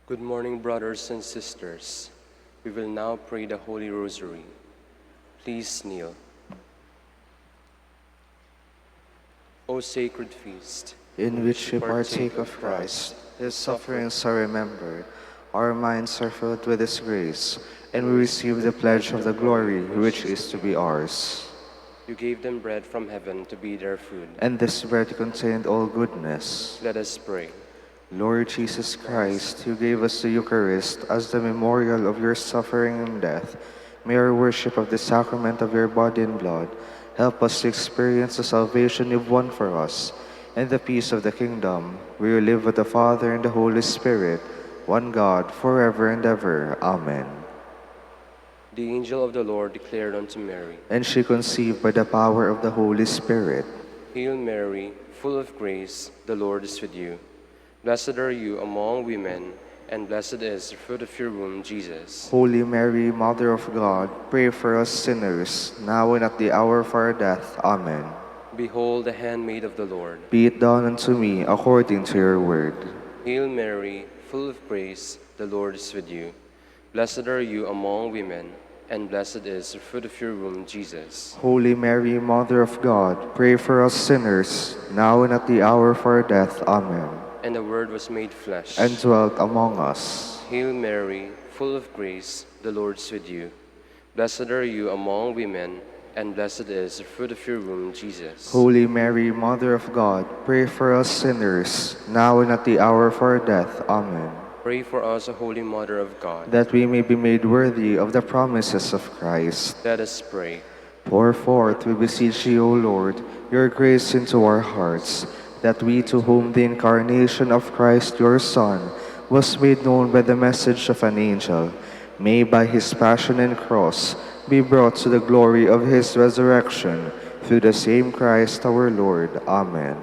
Good morning, brothers and sisters. We will now pray the Holy Rosary. Please kneel. O sacred feast, in which we partake of Christ, His sufferings are remembered, our minds are filled with His grace, and we receive the pledge of the glory which is to be ours. you gave them bread from heaven to be their food. And this bread contained all goodness. Let us pray. Lord Jesus Christ, you gave us the Eucharist as the memorial of your suffering and death. May our worship of the sacrament of your body and blood help us to experience the salvation you've won for us and the peace of the kingdom, where you live with the Father and the Holy Spirit, one God, forever and ever. Amen. The angel of the Lord declared unto Mary, And she conceived by the power of the Holy Spirit. Hail Mary, full of grace, the Lord is with you. Blessed are you among women, and blessed is the fruit of your womb, Jesus. Holy Mary, Mother of God, pray for us sinners, now and at the hour of our death. Amen. Behold the handmaid of the Lord. Be it done unto me according to your word. Hail Mary, full of grace, the Lord is with you. Blessed are you among women, and blessed is the fruit of your womb, Jesus. Holy Mary, Mother of God, pray for us sinners, now and at the hour of our death. Amen. And the Word was made flesh, And dwelt among us. Hail Mary, full of grace, the Lord is with you. Blessed are you among women, and blessed is the fruit of your womb, Jesus. Holy Mary, Mother of God, pray for us sinners, now and at the hour of our death. Amen. Pray for us, O Holy Mother of God, That we may be made worthy of the promises of Christ. let us pray. Pour forth, we beseech you, O Lord, your grace into our hearts, that we, to whom the incarnation of Christ your Son was made known by the message of an angel, may by his passion and cross be brought to the glory of his resurrection, through the same Christ our Lord. Amen.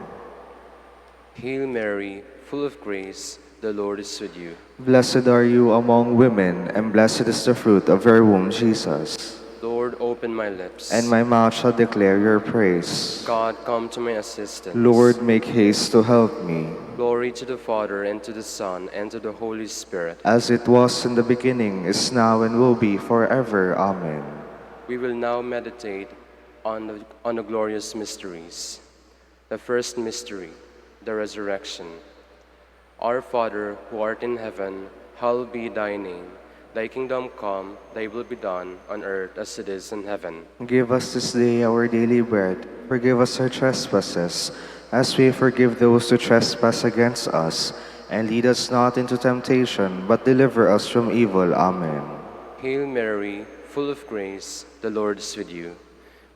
Hail Mary, full of grace, the Lord is with you. Blessed are you among women, and blessed is the fruit of your womb, Jesus. Lord, open my lips, And my mouth shall declare your praise. God, come to my assistance. Lord, make haste to help me. Glory to the Father, and to the Son, and to the Holy Spirit. As it was in the beginning, is now, and will be forever. Amen. We will now meditate on the glorious mysteries. The first mystery, the resurrection. Our Father, who art in heaven, hallowed be thy name. Thy kingdom come, thy will be done, on earth as it is in heaven. Give us this day our daily bread. Forgive us our trespasses, as we forgive those who trespass against us. And lead us not into temptation, but deliver us from evil. Amen. Hail Mary, full of grace, the Lord is with you.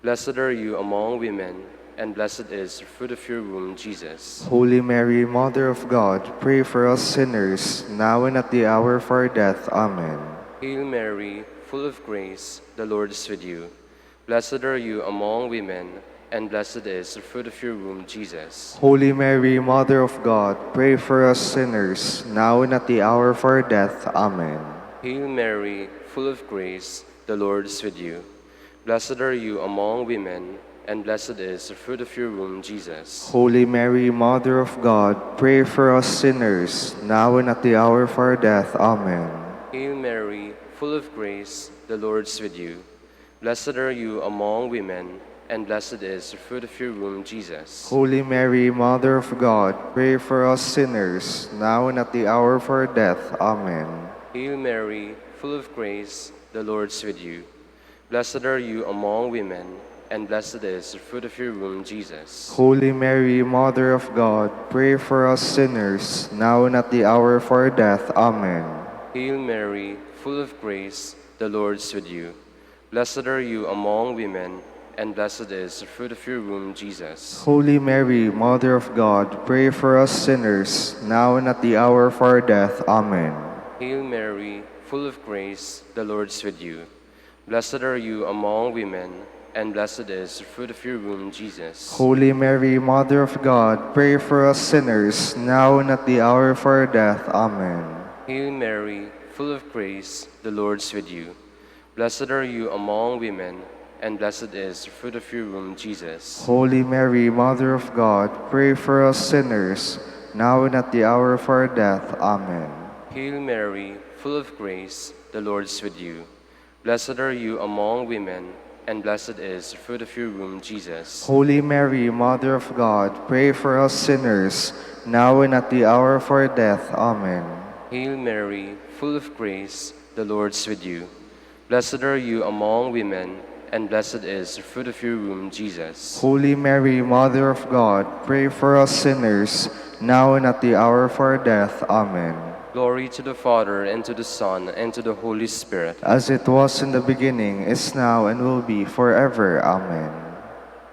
Blessed are you among women, and blessed is the fruit of your womb, Jesus. Holy Mary, Mother of God, pray for us sinners, now and at the hour of our death. Amen. Hail Mary, full of grace, the Lord is with you. Blessed are you among women, and blessed is the fruit of your womb, Jesus. Holy Mary, Mother of God, pray for us sinners, now and at the hour of our death. Amen. Hail Mary, full of grace, the Lord is with you. Blessed are you among women, and blessed is the fruit of your womb, Jesus. Holy Mary, Mother of God, pray for us sinners, now and at the hour of our death. Amen. Hail Mary, full of grace, the Lord is with you. Blessed are you among women, and blessed is the fruit of your womb, Jesus. Holy Mary, Mother of God, pray for us sinners, now and at the hour of our death. Amen. Hail Mary, full of grace, the Lord is with you. Blessed are you among women, and blessed is the fruit of your womb, Jesus. Holy Mary, Mother of God, pray for us sinners, now and at the hour of our death. Amen. Hail Mary, full of grace, the Lord is with you. Blessed are you among women, and blessed is the fruit of your womb, Jesus. Holy Mary, Mother of God, pray for us sinners, now and at the hour of our death. Amen. Hail Mary, full of grace, the Lord is with you. Blessed are you among women, and blessed is the fruit of your womb, Jesus. Holy Mary, Mother of God, pray for us sinners, now and at the hour of our death. Amen. Hail Mary, full of grace, the Lord is with you. Blessed are you among women, and blessed is the fruit of your womb, Jesus. Holy Mary, Mother of God, pray for us sinners, now and at the hour of our death. Amen. Hail Mary, full of grace, the Lord is with you. Blessed are you among women, and blessed is the fruit of your womb, Jesus. Holy Mary, Mother of God, pray for us sinners, now and at the hour of our death. Amen. Hail Mary, full of grace, the Lord is with you. Blessed are you among women, and blessed is the fruit of your womb, Jesus. Holy Mary, Mother of God, pray for us sinners, now and at the hour of our death. Amen. Glory to the Father, and to the Son, and to the Holy Spirit. As it was in the beginning, is now, and will be forever. Amen.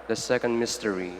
The second mystery,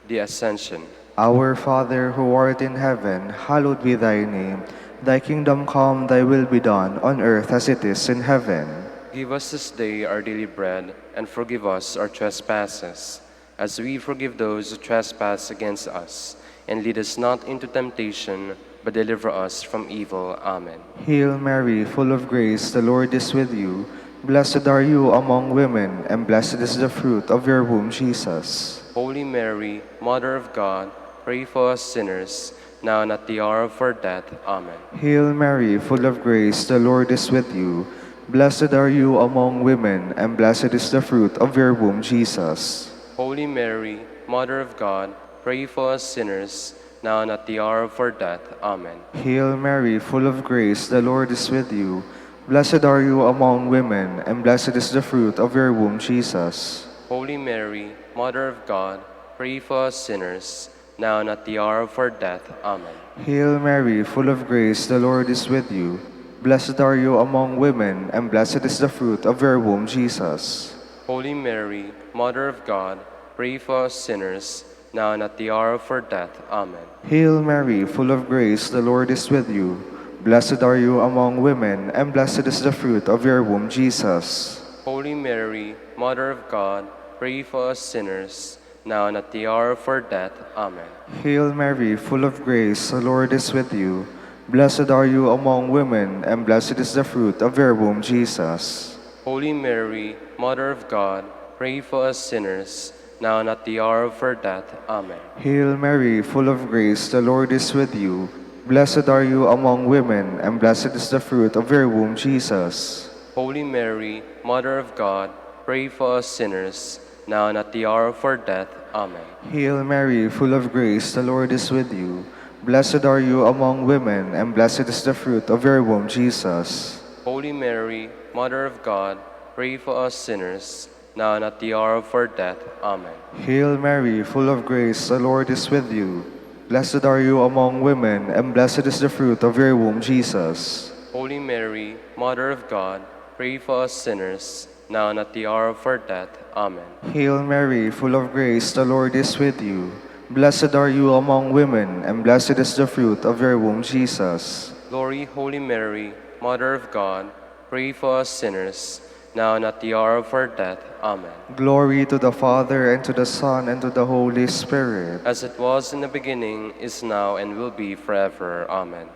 the Ascension. Our Father, who art in heaven, hallowed be thy name. Thy kingdom come, thy will be done, on earth as it is in heaven. Give us this day our daily bread, and forgive us our trespasses, as we forgive those who trespass against us. And lead us not into temptation, but deliver us from evil. Amen. Hail Mary, full of grace, the Lord is with you. Blessed are you among women, and blessed is the fruit of your womb, Jesus. Holy Mary, Mother of God, pray for us sinners, now and at the hour of our death. Amen. Hail Mary, full of grace, the Lord is with you. Blessed are you among women, and blessed is the fruit of your womb, Jesus. Holy Mary, Mother of God, pray for us sinners, now and at the hour of our death. Amen. Hail Mary, full of grace, the Lord is with you. Blessed are you among women, and blessed is the fruit of your womb, Jesus. Holy Mary, Mother of God, pray for us sinners, now and at the hour of our death. Amen. Hail Mary, full of grace, the Lord is with you. Blessed are you among women, and blessed is the fruit of your womb, Jesus. Holy Mary, Mother of God, pray for us sinners, now and at the hour of our death. Amen. Hail Mary, full of grace, the Lord is with you. Blessed are you among women, and blessed is the fruit of your womb, Jesus. Holy Mary, Mother of God, pray for us sinners, now and at the hour of our death. Amen. Hail Mary, full of grace, the Lord is with you. Blessed are you among women, and blessed is the fruit of your womb, Jesus. Holy Mary, Mother of God, pray for us sinners, now and at the hour of our death. Amen. Hail Mary, full of grace, the Lord is with you. Blessed are you among women, and blessed is the fruit of your womb, Jesus. Holy Mary, Mother of God, pray for us sinners, now and at the hour of our death. Amen. Hail Mary, full of grace, the Lord is with you. Blessed are you among women, and blessed is the fruit of your womb, Jesus. Holy Mary, Mother of God, pray for us sinners, now and at the hour of our death. Amen. Hail Mary, full of grace, the Lord is with you. Blessed are you among women, and blessed is the fruit of your womb, Jesus. Holy Mary, Mother of God, pray for us sinners, now and at the hour of our death. Amen. Hail Mary, full of grace, the Lord is with you. Blessed are you among women, and blessed is the fruit of your womb, Jesus. Glory, Holy Mary, Mother of God, pray for us sinners, now and at the hour of our death. Amen. Glory to the Father, and to the Son, and to the Holy Spirit. As it was in the beginning, is now, and will be forever. Amen.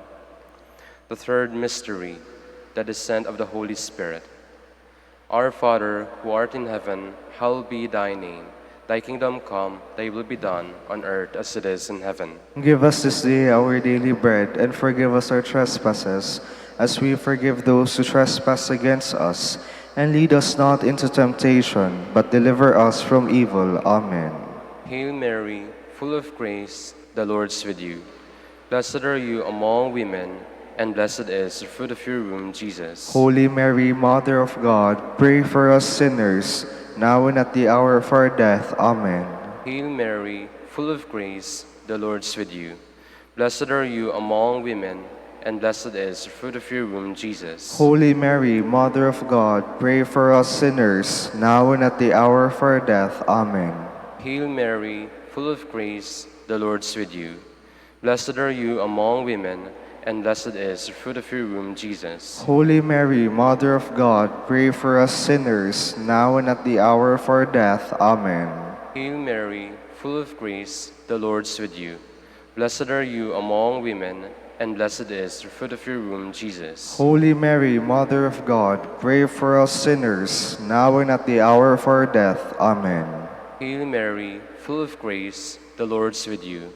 The third mystery, the descent of the Holy Spirit. Our Father, who art in heaven, hallowed be thy name. Thy kingdom come, thy will be done, on earth as it is in heaven. Give us this day our daily bread, and forgive us our trespasses, as we forgive those who trespass against us. And lead us not into temptation, but deliver us from evil. Amen. Hail Mary, full of grace, the Lord is with you. Blessed are you among women, and blessed is the fruit of your womb, Jesus. Holy Mary, Mother of God, pray for us sinners, now and at the hour of our death. Amen. Hail Mary, full of grace, the Lord is with you. Blessed are you among women, and blessed is the fruit of your womb, Jesus. Holy Mary, Mother of God, pray for us sinners, now and at the hour of our death. Amen. Hail Mary, full of grace, the Lord is with you. Blessed are you among women, and blessed is the fruit of your womb, Jesus. Holy Mary, Mother of God, pray for us sinners, now and at the hour of our death. Amen. Hail Mary, full of grace, the Lord is with you. Blessed are you among women, and blessed is the fruit of your womb, Jesus. Holy Mary, Mother of God, pray for us sinners, now and at the hour of our death. Amen. Hail Mary, full of grace, the Lord is with you.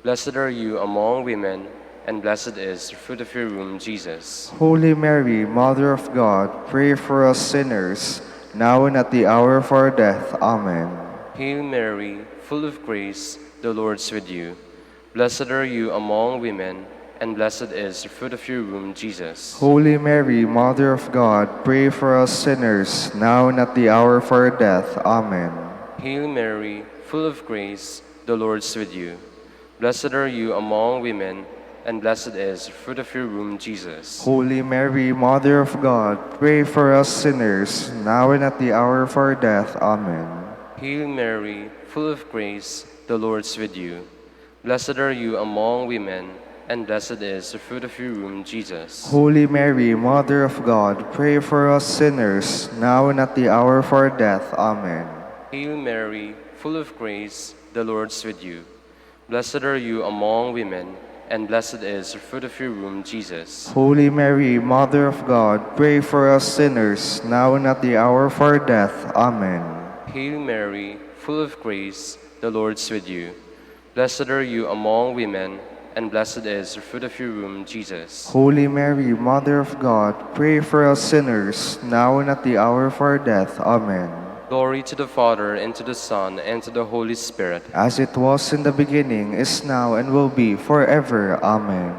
Blessed are you among women, and blessed is the fruit of your womb, Jesus. Holy Mary, Mother of God, pray for us sinners, now and at the hour of our death. Amen. Hail Mary, full of grace, the Lord is with you. Blessed are you among women, and blessed is the fruit of your womb, Jesus. Holy Mary, Mother of God, pray for us sinners, now and at the hour of our death. Amen. Hail Mary, full of grace, the Lord is with you. Blessed are you among women, and blessed is the fruit of your womb, Jesus. Holy Mary, Mother of God, pray for us sinners, now and at the hour of our death. Amen. Hail Mary, full of grace, the Lord is with you. Blessed are you among women, and blessed is the fruit of your womb, Jesus. Holy Mary, Mother of God, pray for us sinners, now and at the hour of our death. Amen. Hail Mary, full of grace, the Lord is with you. Blessed are you among women, and blessed is the fruit of your womb, Jesus. Holy Mary, Mother of God, pray for us sinners, now and at the hour of our death. Amen. Hail Mary, full of grace, the Lord is with you. Blessed are you among women, and blessed is the fruit of your womb, Jesus. Holy Mary, Mother of God, pray for us sinners, now and at the hour of our death. Amen. Glory to the Father, and to the Son, and to the Holy Spirit. As it was in the beginning, is now, and will be forever. Amen.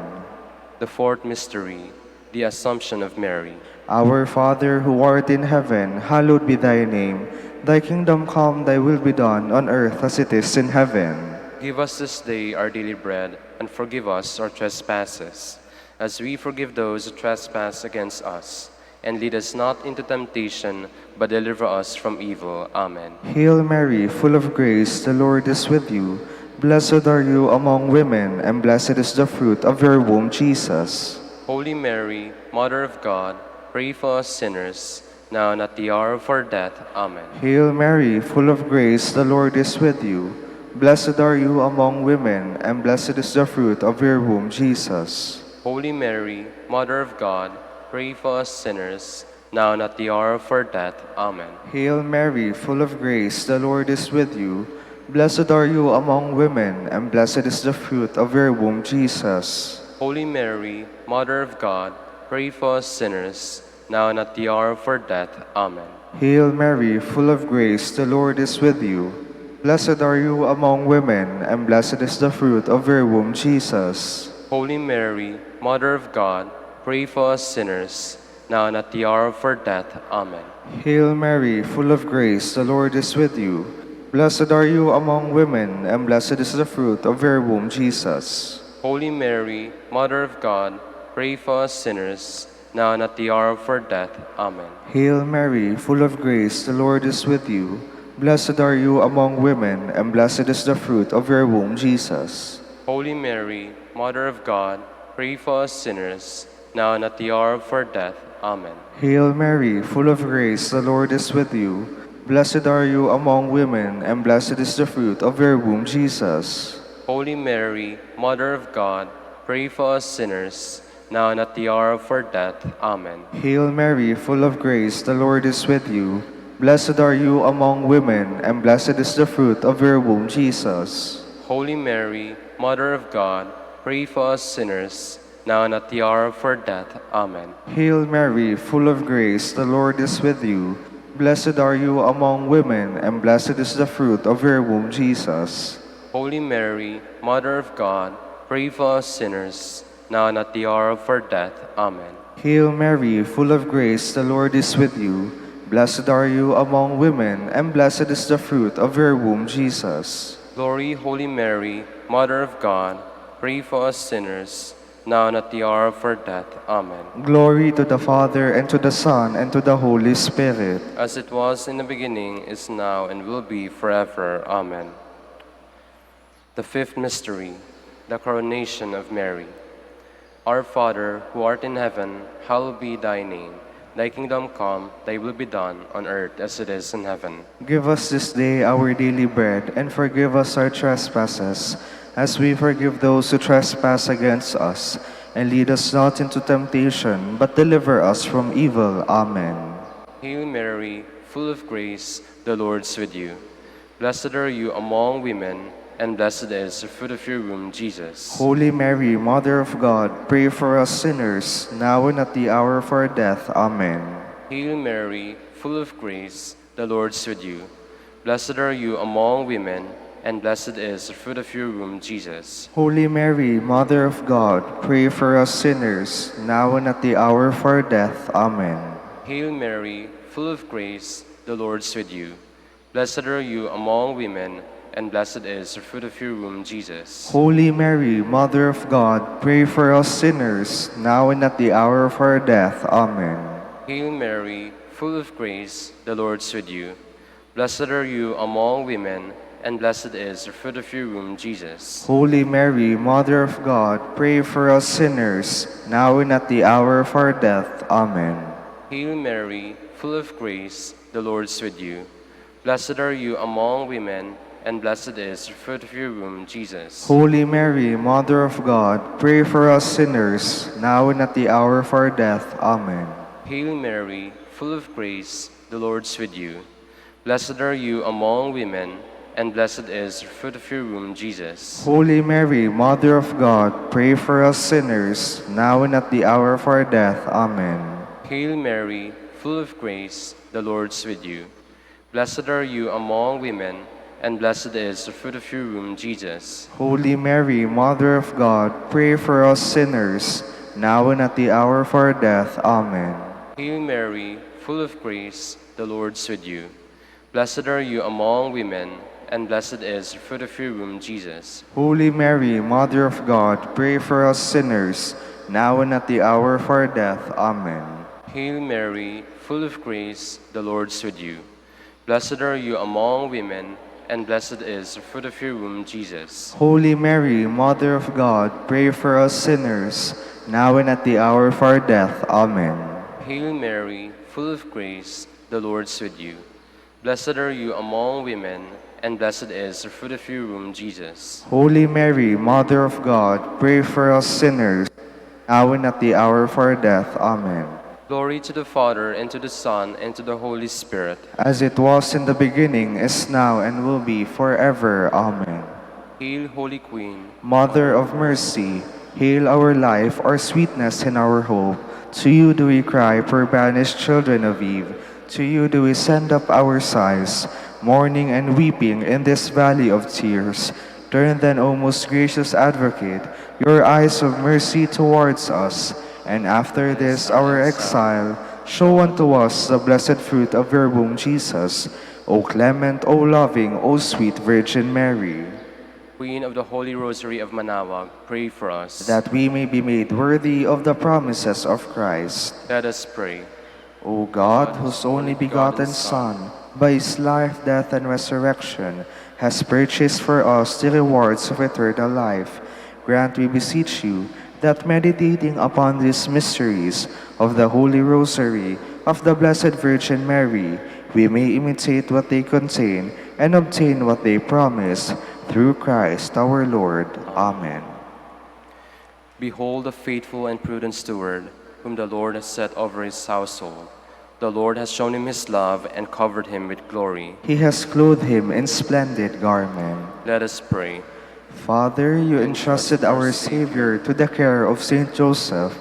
The fourth mystery, the Assumption of Mary. Our Father, who art in heaven, hallowed be thy name. Thy kingdom come, thy will be done, on earth as it is in heaven. Give us this day our daily bread, and forgive us our trespasses, as we forgive those who trespass against us. And lead us not into temptation, but deliver us from evil. Amen. Hail Mary, full of grace, the Lord is with you. Blessed are you among women, and blessed is the fruit of your womb, Jesus. Holy Mary, Mother of God, pray for us sinners, now and at the hour of our death. Amen. Hail Mary, full of grace, the Lord is with you. Blessed are you among women, and blessed is the fruit of your womb, Jesus. Holy Mary, Mother of God, pray for us sinners, now and at the hour of our death. Amen. Hail Mary, full of grace, the Lord is with you. Blessed are you among women, and blessed is the fruit of your womb, Jesus. Holy Mary, Mother of God, pray for us sinners, now and at the hour of our death. Amen. Hail Mary, full of grace, the Lord is with you. Blessed are you among women, and blessed is the fruit of your womb, Jesus. Holy Mary, Mother of God, pray for us sinners, now and at the hour of our death. Amen. Hail Mary, full of grace, the Lord is with you. Blessed are you among women, and blessed is the fruit of your womb, Jesus. Holy Mary, Mother of God, pray for us sinners, now and at the hour of our death. Amen. Hail Mary, full of grace, the Lord is with you. Blessed are you among women, and blessed is the fruit of your womb, Jesus. Holy Mary, Mother of God, pray for us sinners, now and at the hour of our death. Amen. Hail Mary, full of grace, the Lord is with you. Blessed are you among women, and blessed is the fruit of your womb, Jesus. Holy Mary, Mother of God, pray for us sinners, now and at the hour of our death. Amen. Hail Mary, full of grace, the Lord is with you. Blessed are you among women, and blessed is the fruit of your womb, Jesus. Holy Mary, Mother of God, pray for us sinners, now and at the hour of our death. Amen. Hail Mary, full of grace, the Lord is with you. Blessed are you among women, and blessed is the fruit of your womb, Jesus. Holy Mary, Mother of God, pray for us sinners, now and at the hour of our death. Amen. Hail Mary, full of grace, the Lord is with you. Blessed are you among women, and blessed is the fruit of your womb, Jesus. Glory, Holy Mary, Mother of God, pray for us sinners, now and at the hour of our death. Amen. Glory to the Father, and to the Son, and to the Holy Spirit. As it was in the beginning, is now, and will be forever. Amen. The fifth mystery, the coronation of Mary. Our Father, who art in heaven, hallowed be thy name. Thy kingdom come, thy will be done, on earth as it is in heaven. Give us this day our daily bread, and forgive us our trespasses, as we forgive those who trespass against us. And lead us not into temptation, but deliver us from evil. Amen. Hail Mary, full of grace, the Lord is with you. Blessed are you among women, and blessed is the fruit of your womb, Jesus. Holy Mary, Mother of God, pray for us sinners, now and at the hour of our death. Amen. Hail Mary, full of grace, the Lord is with you. Blessed are you among women, and blessed is the fruit of your womb, Jesus. Holy Mary, Mother of God, pray for us sinners, now and at the hour of our death. Amen. Hail Mary, full of grace, the Lord is with you. Blessed are you among women, and blessed is the fruit of your womb, Jesus. Holy Mary, Mother of God, pray for us sinners, now and at the hour of our death. Amen. Hail Mary, full of grace, the Lord is with you. Blessed are you among women, and blessed is the fruit of your womb, Jesus. Holy Mary, Mother of God, pray for us sinners, now and at the hour of our death. Amen. Hail Mary, full of grace, the Lord is with you. Blessed are you among women, and blessed is the fruit of your womb, Jesus. Holy Mary, Mother of God, pray for us sinners, now and at the hour of our death. Amen. Hail Mary, full of grace, the Lord is with you. Blessed are you among women, and blessed is the fruit of your womb, Jesus. Holy Mary, Mother of God, pray for us sinners, now and at the hour of our death. Amen. Hail Mary, full of grace, the Lord is with you. Blessed are you among women, and blessed is the fruit of your womb, Jesus. Holy Mary, Mother of God, pray for us sinners, now and at the hour of our death. Amen. Hail Mary, full of grace, the Lord is with you. Blessed are you among women, and blessed is the fruit of your womb, Jesus. Holy Mary, Mother of God, pray for us sinners, now and at the hour of our death. Amen. Hail Mary, full of grace, the Lord is with you. Blessed are you among women, and blessed is the fruit of your womb, Jesus. Holy Mary, Mother of God, pray for us sinners, now and at the hour of our death. Amen. Hail Mary, full of grace, the Lord is with you. Blessed are you among women, and blessed is the fruit of your womb, Jesus. Holy Mary, Mother of God, pray for us sinners, now and at the hour of our death. Amen. Glory to the Father, and to the Son, and to the Holy Spirit. As it was in the beginning, is now, and will be forever. Amen. Hail, Holy Queen. Mother of mercy, hail our life, our sweetness, and our hope. To you do we cry, poor banished children of Eve. To you do we send up our sighs, mourning and weeping in this valley of tears. Turn then, O most gracious Advocate, your eyes of mercy towards us, and after this our exile, show unto us the blessed fruit of your womb, Jesus. O clement, O loving, O sweet Virgin Mary, Queen of the Holy Rosary of Manaoag, pray for us. that we may be made worthy of the promises of Christ. Let us pray. O God, whose only begotten Son, by his life, death, and resurrection, has purchased for us the rewards of eternal life, grant, we beseech you, that meditating upon these mysteries of the Holy Rosary of the Blessed Virgin Mary, we may imitate what they contain and obtain what they promise, through Christ our Lord. Amen. Behold the faithful and prudent steward, whom the Lord has set over his household. The Lord has shown him his love and covered him with glory. He has clothed him in splendid garment. Let us pray. Father, you entrusted our Savior to the care of Saint Joseph.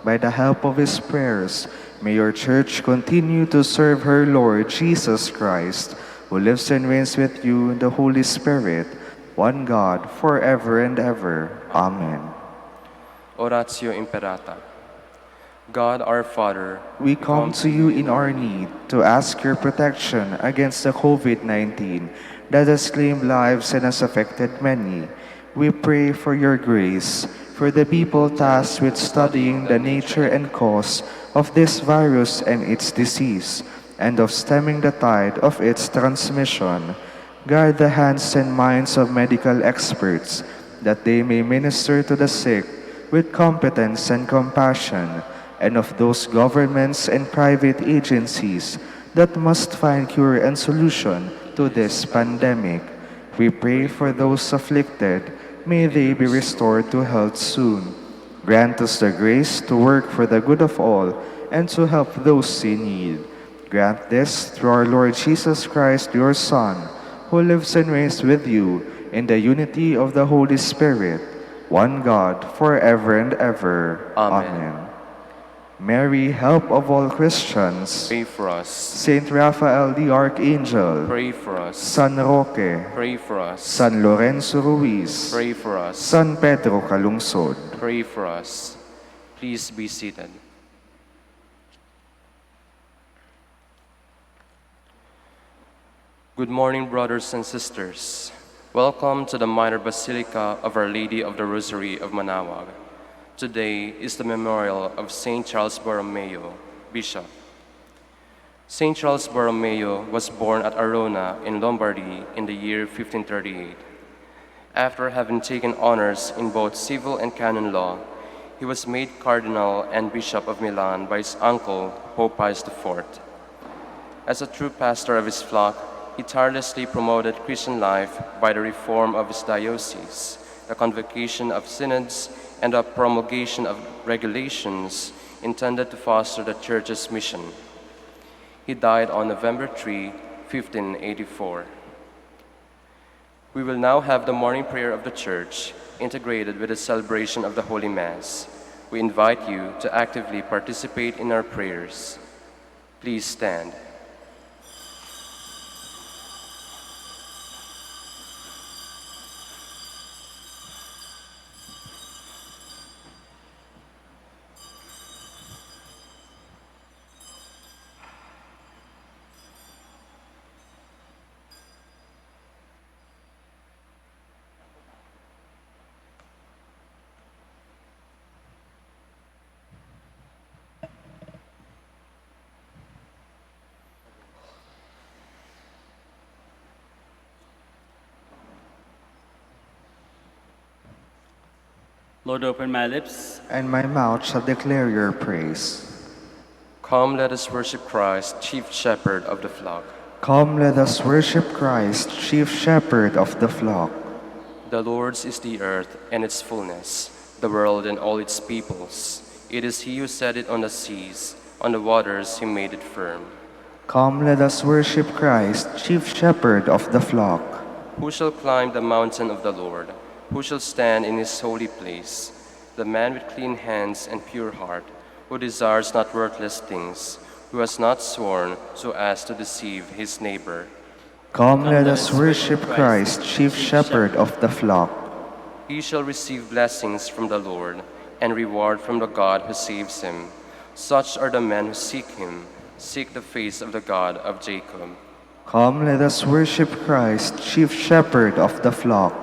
By the help of his prayers, may your Church continue to serve her Lord Jesus Christ, who lives and reigns with you in the Holy Spirit, one God, forever and ever. Amen. Oratio Imperata. God our Father, We come to you in our need to ask your protection against the COVID-19 that has claimed lives and has affected many. We pray for your grace, for the people tasked with studying the nature and cause of this virus and its disease, and of stemming the tide of its transmission. Guard the hands and minds of medical experts, that they may minister to the sick with competence and compassion, and of those governments and private agencies that must find cure and solution to this pandemic. We pray for those afflicted. May they be restored to health soon. Grant us the grace to work for the good of all and to help those in need. Grant this through our Lord Jesus Christ, your Son, who lives and reigns with you in the unity of the Holy Spirit, one God, forever and ever. Amen. Mary, help of all Christians, Pray for us. Saint Raphael the Archangel, Pray for us. San Roque, Pray for us. San Lorenzo Ruiz, Pray for us. San Pedro Calungsod. Pray for us. Please be seated. Good morning, brothers and sisters. Welcome to the Minor Basilica of Our Lady of the Rosary of Manaoag. Today is the memorial of St. Charles Borromeo, Bishop. St. Charles Borromeo was born at Arona in Lombardy in the year 1538. After having taken honors in both civil and canon law, he was made Cardinal and Bishop of Milan by his uncle, Pope Pius IV. As a true pastor of his flock, he tirelessly promoted Christian life by the reform of his diocese, the convocation of synods, and the promulgation of regulations intended to foster the Church's mission. He died on November 3, 1584. We will now have the morning prayer of the Church, integrated with the celebration of the Holy Mass. We invite you to actively participate in our prayers. Please stand. Lord, open my lips. And my mouth shall declare your praise. Come, let us worship Christ, chief shepherd of the flock. Come, let us worship Christ, chief shepherd of the flock. The Lord's is the earth and its fullness, the world and all its peoples. It is He who set it on the seas, on the waters He made it firm. Come, let us worship Christ, chief shepherd of the flock. Who shall climb the mountain of the Lord? Who shall stand in His holy place? The man with clean hands and pure heart, who desires not worthless things, who has not sworn so as to deceive his neighbor. Come, let us worship Christ, chief shepherd of the flock. He shall receive blessings from the Lord, and reward from the God who saves him. Such are the men who seek Him, seek the face of the God of Jacob. Come, let us worship Christ, chief shepherd of the flock.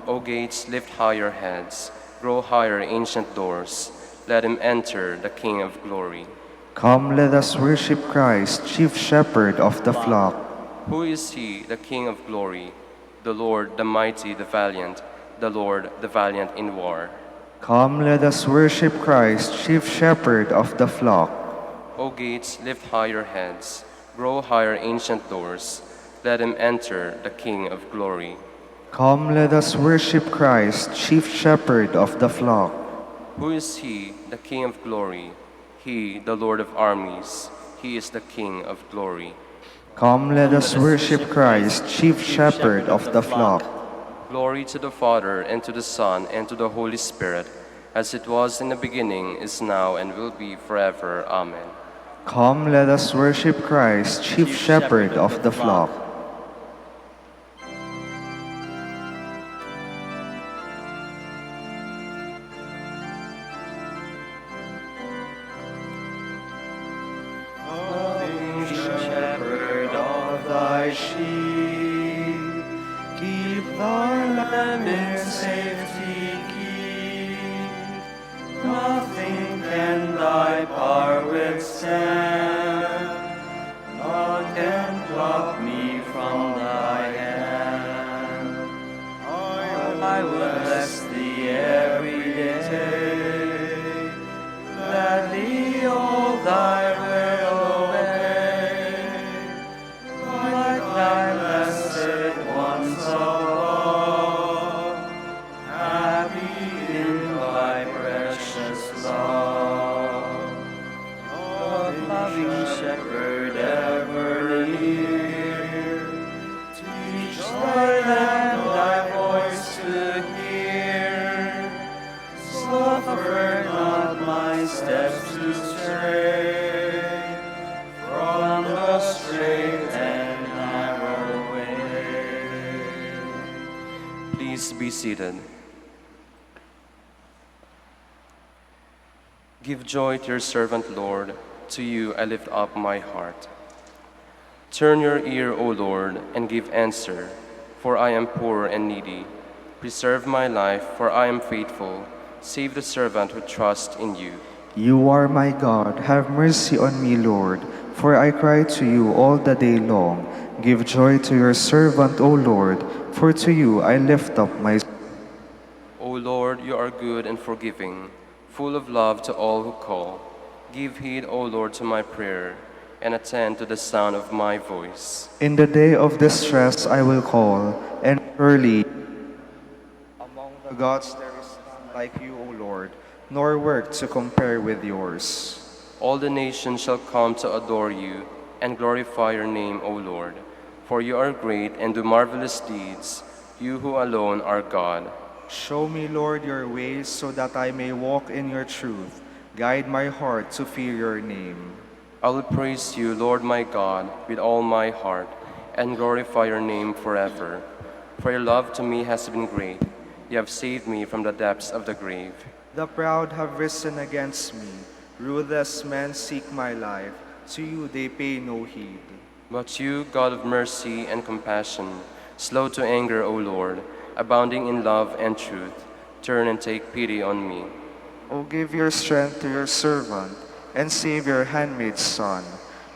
O gates, lift high your heads, grow higher, ancient doors. Let him enter, the King of glory. Come, let us worship Christ, chief shepherd of the flock. Who is He, the King of glory? The Lord, the mighty, the valiant, the Lord, the valiant in war. Come, let us worship Christ, chief shepherd of the flock. O gates, lift high your heads, grow higher, ancient doors. Let him enter, the King of glory. Come, let us worship Christ, chief shepherd of the flock. Who is He, the King of glory? He, the Lord of armies. He is the King of glory. Come, let us worship Christ, chief shepherd of the flock. Glory to the Father, and to the Son, and to the Holy Spirit, as it was in the beginning, is now, and will be forever. Amen. Come, let us worship Christ, chief shepherd of the flock. Sheep, keep thy lamb in safety, keep. Nothing can thy power withstand, none can pluck me from thy hand. I will bless thee every day, gladly all thy will obey, like thy blessed ones above, happy in thy precious love. The loving shepherd ever near, straight and narrow way. Please be seated. Give joy to your servant, Lord. To you I lift up my heart. Turn your ear, O Lord, and give answer, for I am poor and needy. Preserve my life, for I am faithful. Save the servant who trusts in you. You are my God, have mercy on me, Lord, for I cry to you all the day long. Give joy to your servant, O Lord, for to you I lift up my soul. O Lord, you are good and forgiving, full of love to all who call. Give heed, O Lord, to my prayer, and attend to the sound of my voice. In the day of distress I will call, and early among the gods there is none like you, O Lord, nor work to compare with yours. All the nations shall come to adore you and glorify your name, O Lord. For you are great and do marvelous deeds, you who alone are God. Show me, Lord, your ways so that I may walk in your truth. Guide my heart to fear your name. I will praise you, Lord my God, with all my heart, and glorify your name forever. For your love to me has been great. You have saved me from the depths of the grave. The proud have risen against me. Ruthless men seek my life. To you they pay no heed. But you, God of mercy and compassion, slow to anger, O Lord, abounding in love and truth, turn and take pity on me. O give your strength to your servant, and save your handmaid's son.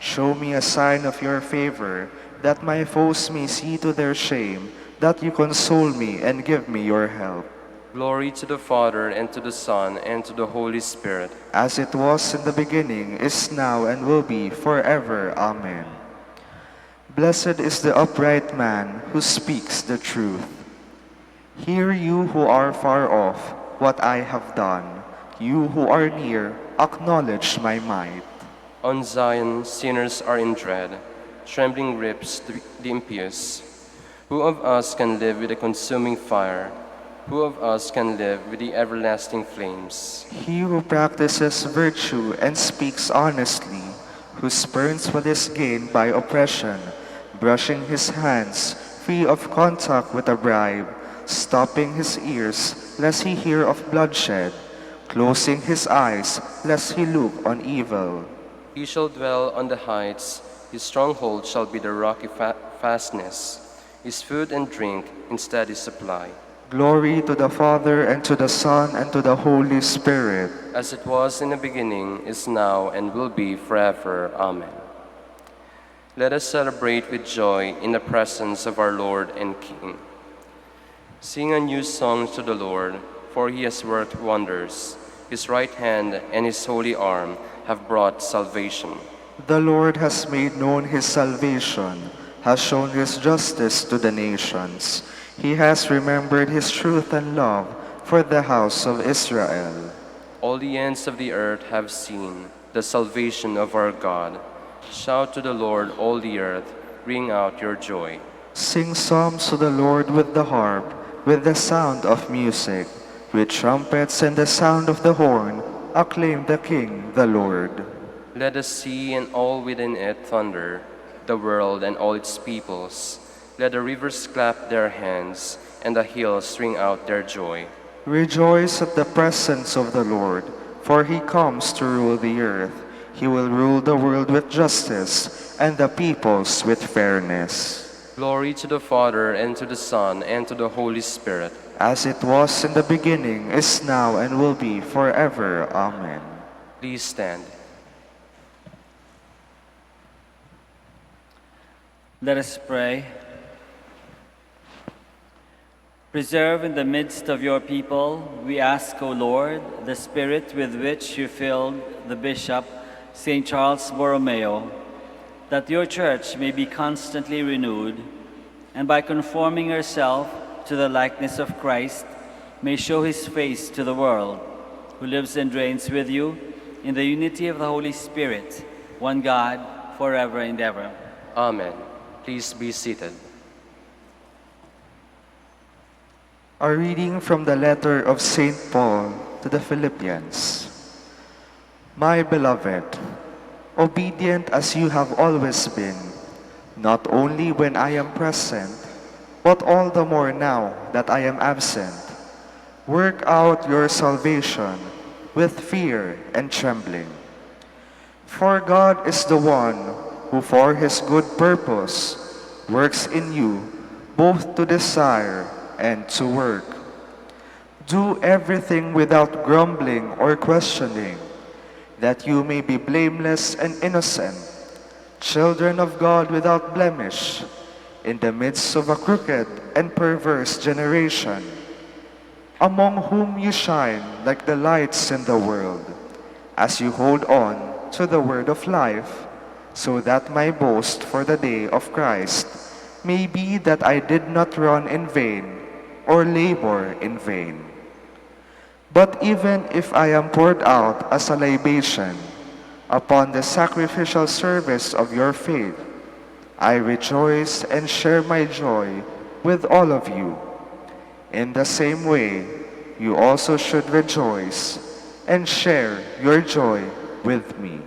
Show me a sign of your favor, that my foes may see to their shame, that you console me and give me your help. Glory to the Father, and to the Son, and to the Holy Spirit. As it was in the beginning, is now, and will be forever. Amen. Blessed is the upright man who speaks the truth. Hear you who are far off what I have done. You who are near, acknowledge my might. On Zion, sinners are in dread. Trembling grips the impious. Who of us can live with the consuming fire? Who of us can live with the everlasting flames? He who practices virtue and speaks honestly, who spurns what is gained by oppression, brushing his hands, free of contact with a bribe, stopping his ears, lest he hear of bloodshed, closing his eyes, lest he look on evil. He shall dwell on the heights, his stronghold shall be the rocky fastness, his food and drink in steady supply. Glory to the Father, and to the Son, and to the Holy Spirit. As it was in the beginning, is now, and will be forever. Amen. Let us celebrate with joy in the presence of our Lord and King. Sing a new song to the Lord, for he has worked wonders. His right hand and his holy arm have brought salvation. The Lord has made known his salvation, has shown his justice to the nations. He has remembered his truth and love for the house of Israel. All the ends of the earth have seen the salvation of our God. Shout to the Lord, all the earth, ring out your joy. Sing psalms to the Lord with the harp, with the sound of music, with trumpets and the sound of the horn. Acclaim the King, the Lord. Let the sea and all within it thunder, the world and all its peoples. Let the rivers clap their hands, and the hills ring out their joy. Rejoice at the presence of the Lord, for he comes to rule the earth. He will rule the world with justice, and the peoples with fairness. Glory to the Father, and to the Son, and to the Holy Spirit. As it was in the beginning, is now, and will be forever. Amen. Please stand. Let us pray. Preserve in the midst of your people, we ask, O Lord, the spirit with which you filled the Bishop, St. Charles Borromeo, that your church may be constantly renewed, and by conforming yourself to the likeness of Christ, may show his face to the world, who lives and reigns with you in the unity of the Holy Spirit, one God, forever and ever. Amen. Please be seated. A reading from the letter of St. Paul to the Philippians. My beloved, obedient as you have always been, not only when I am present, but all the more now that I am absent. Work out your salvation with fear and trembling. For God is the one who for his good purpose works in you both to desire and to work. Do everything without grumbling or questioning, that you may be blameless and innocent, children of God without blemish, in the midst of a crooked and perverse generation, among whom you shine like the lights in the world, as you hold on to the word of life, so that my boast for the day of Christ may be that I did not run in vain or labor in vain. But even if I am poured out as a libation upon the sacrificial service of your faith, I rejoice and share my joy with all of you. In the same way, you also should rejoice and share your joy with me.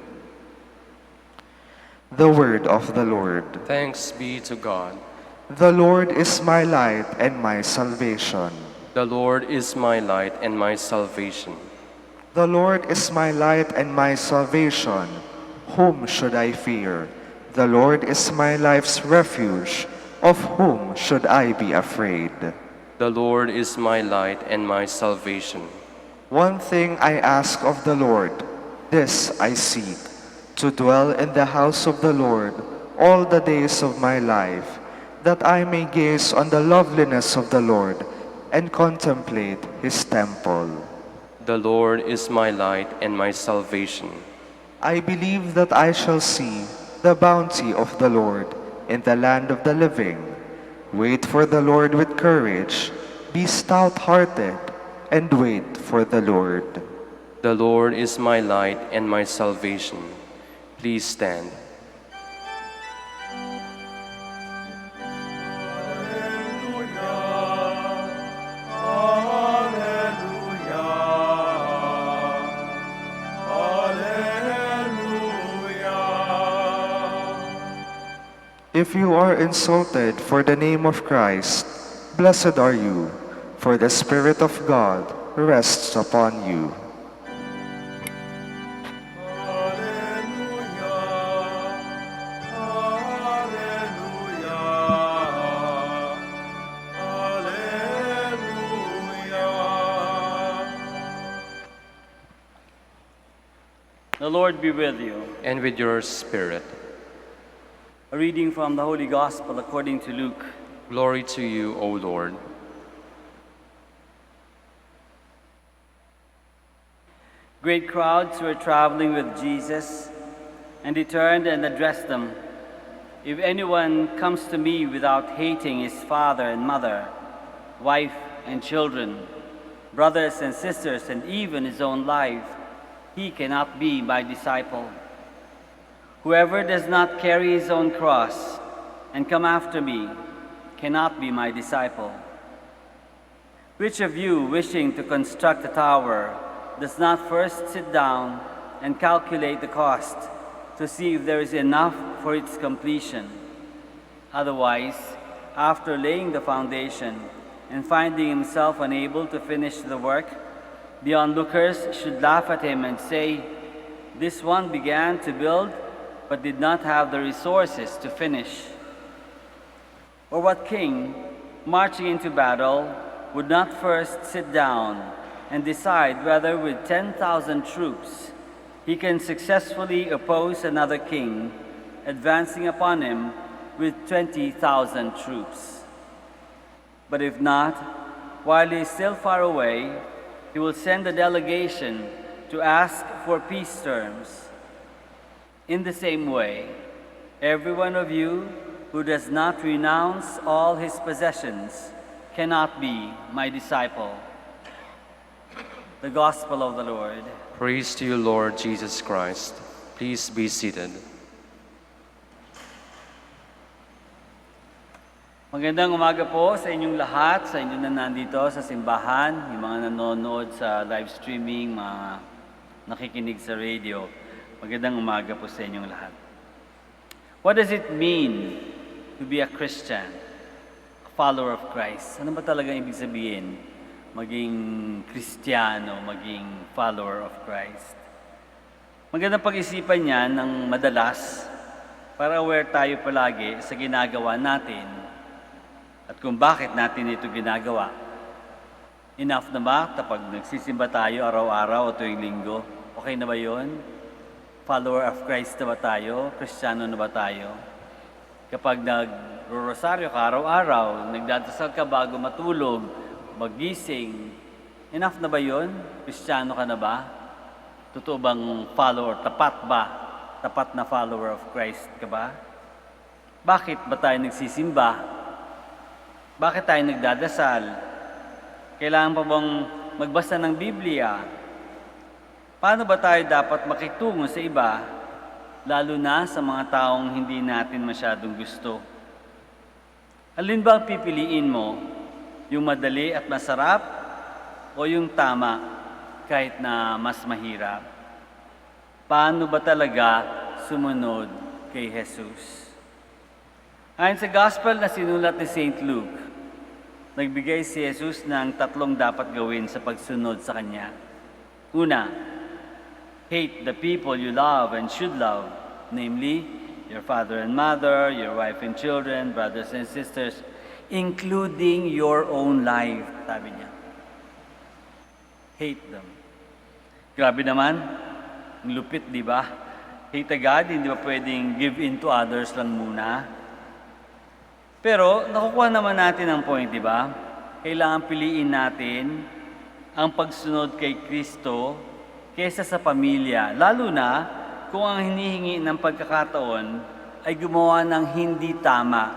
The word of the Lord. Thanks be to God. The Lord is my light and my salvation. The Lord is my light and my salvation. The Lord is my light and my salvation. Whom should I fear? The Lord is my life's refuge. Of whom should I be afraid? The Lord is my light and my salvation. One thing I ask of the Lord, this I seek, to dwell in the house of the Lord all the days of my life, that I may gaze on the loveliness of the Lord and contemplate his temple. The Lord is my light and my salvation. I believe that I shall see the bounty of the Lord in the land of the living. Wait for the Lord with courage. Be stout-hearted and wait for the Lord. The Lord is my light and my salvation. Please stand. If you are insulted for the name of Christ, blessed are you, for the Spirit of God rests upon you. The Lord be with you. And with your spirit. A reading from the Holy Gospel according to Luke. Glory to you, O Lord. Great crowds were traveling with Jesus, and he turned and addressed them. If anyone comes to me without hating his father and mother, wife and children, brothers and sisters, and even his own life, he cannot be my disciple. Whoever does not carry his own cross and come after me cannot be my disciple. Which of you, wishing to construct a tower, does not first sit down and calculate the cost to see if there is enough for its completion? Otherwise, after laying the foundation and finding himself unable to finish the work, the onlookers should laugh at him and say, "This one began to build but did not have the resources to finish." Or what king, marching into battle, would not first sit down and decide whether with 10,000 troops he can successfully oppose another king, advancing upon him with 20,000 troops? But if not, while he is still far away, he will send a delegation to ask for peace terms. In the same way, every one of you who does not renounce all his possessions cannot be my disciple. The Gospel of the Lord. Praise to you, Lord Jesus Christ. Please be seated. Magandang umaga po sa inyong lahat, sa inyong na nandito sa simbahan, yung mga nanonood sa live streaming, mga nakikinig sa radio. Magandang umaga po sa inyong lahat. What does it mean to be a Christian, a follower of Christ? Ano ba talaga ibig sabihin maging Kristiyano, maging follower of Christ? Magandang pag-isipan yan ng madalas para aware tayo palagi sa ginagawa natin at kung bakit natin ito ginagawa. Enough na ba kapag nagsisimba tayo araw-araw o tuwing linggo? Okay na ba yun? Follower of Christ na ba tayo? Kristiyano na ba tayo? Kapag nag-rosaryo ka araw-araw, nagdadasal ka bago matulog, magising, enough na ba yun? Kristiyano ka na ba? Totoo bang follower? Tapat ba? Tapat na follower of Christ ka ba? Bakit ba tayo nagsisimba? Bakit tayo nagdadasal? Kailangan pa bang magbasa ng Biblia? Paano ba tayo dapat makitungo sa iba, lalo na sa mga taong hindi natin masyadong gusto? Alin ba ang pipiliin mo? Yung madali at masarap o yung tama kahit na mas mahirap? Paano ba talaga sumunod kay Jesus? Ayon sa Gospel na sinulat ni St. Luke, nagbigay si Jesus ng 3 dapat gawin sa pagsunod sa Kanya. Una, hate the people you love and should love, namely, your father and mother, your wife and children, brothers and sisters, including your own life, sabi niya. Hate them. Grabe naman, ang lupit, di ba? Hate God, hindi ba pwedeng give in to others lang muna? Pero nakukuha naman natin ang point, di ba? Kailangan piliin natin ang pagsunod kay Kristo kaysa sa pamilya. Lalo na kung ang hinihingi ng pagkakataon ay gumawa ng hindi tama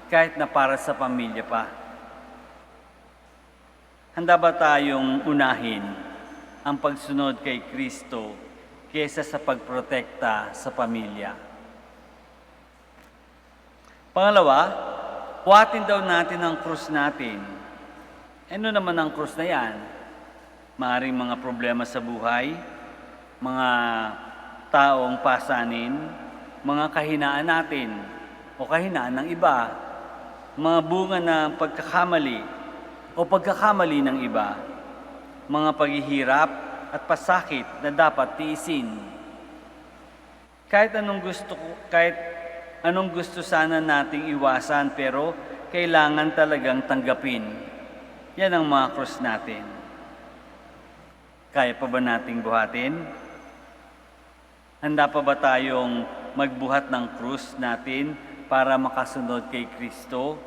kahit na para sa pamilya pa. Handa ba tayong unahin ang pagsunod kay Kristo kaysa sa pagprotekta sa pamilya? Pangalawa, buhatin daw natin ang krus natin. Ano naman ang krus na yan? Maaring mga problema sa buhay, mga taong pasanin, mga kahinaan natin o kahinaan ng iba, mga bunga ng pagkakamali o pagkakamali ng iba, mga paghihirap at pasakit na dapat tiisin. Kahit anong gusto sana nating iwasan pero kailangan talagang tanggapin. Yan ang mga krus natin. Kaya pa ba nating buhatin? Handa pa ba tayong magbuhat ng krus natin para makasunod kay Kristo?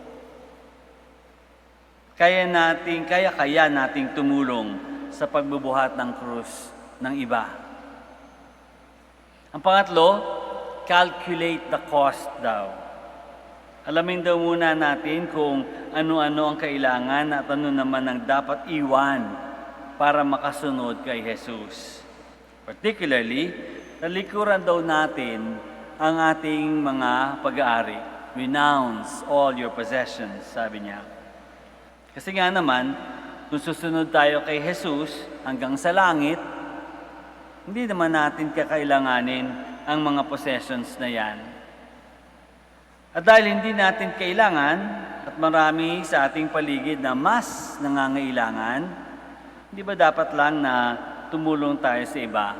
Kaya nating tumulong sa pagbubuhat ng krus ng iba. Ang pangatlo, calculate the cost daw. Alamin daw muna natin kung ano-ano ang kailangan at ano naman ang dapat iwan para makasunod kay Jesus. Particularly, talikuran daw natin ang ating mga pag-aari. Renounce all your possessions, sabi niya. Kasi nga naman, kung susunod tayo kay Jesus hanggang sa langit, hindi naman natin kakailanganin ang mga possessions na yan. At dahil hindi natin kailangan at marami sa ating paligid na mas nangangailangan, hindi ba dapat lang na tumulong tayo sa iba,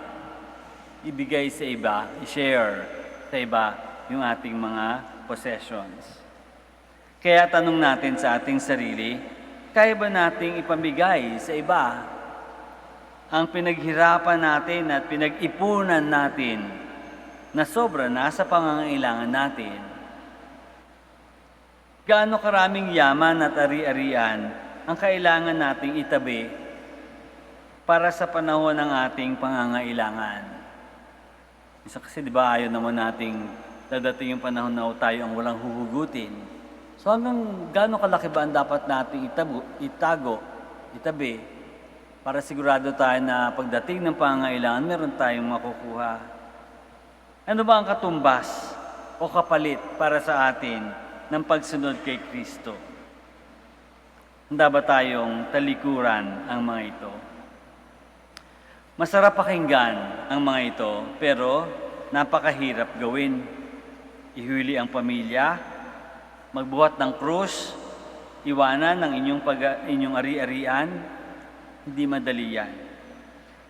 ibigay sa iba, i-share sa iba yung ating mga possessions? Kaya tanong natin sa ating sarili, kaya ba nating ipamigay sa iba ang pinaghirapan natin at pinag-ipunan natin na sobra na sa pangangailangan natin? Gaano karaming yaman at ari-arian ang kailangan nating itabi para sa panahon ng ating pangangailangan? Isa kasi di ba ayaw naman nating dadating yung panahon na tayo ang walang huhugutin. So hanggang gaano kalaki ba ang dapat nating itabi para sigurado tayo na pagdating ng pangangailangan meron tayong makukuha? Ano ba ang katumbas o kapalit para sa atin ng pagsunod kay Kristo? Handa ba tayong talikuran ang mga ito? Masarap pakinggan ang mga ito, pero napakahirap gawin. Ihuli ang pamilya, magbuhat ng krus, iwanan ang inyong ari-arian, hindi madali yan.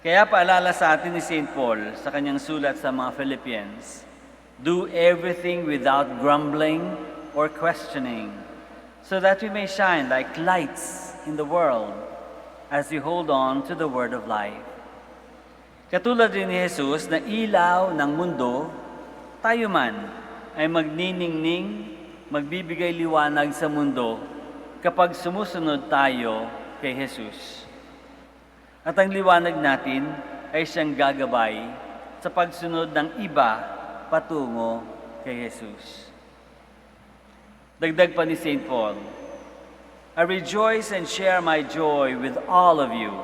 Kaya paalala sa atin ni St. Paul sa kanyang sulat sa mga Philippians, do everything without grumbling or questioning, so that we may shine like lights in the world as we hold on to the word of life. Katulad rin ni Jesus na ilaw ng mundo, tayo man ay magniningning, magbibigay liwanag sa mundo kapag sumusunod tayo kay Jesus. At ang liwanag natin ay siyang gagabay sa pagsunod ng iba patungo kay Jesus. Dagdag pa ni St. Paul, I rejoice and share my joy with all of you.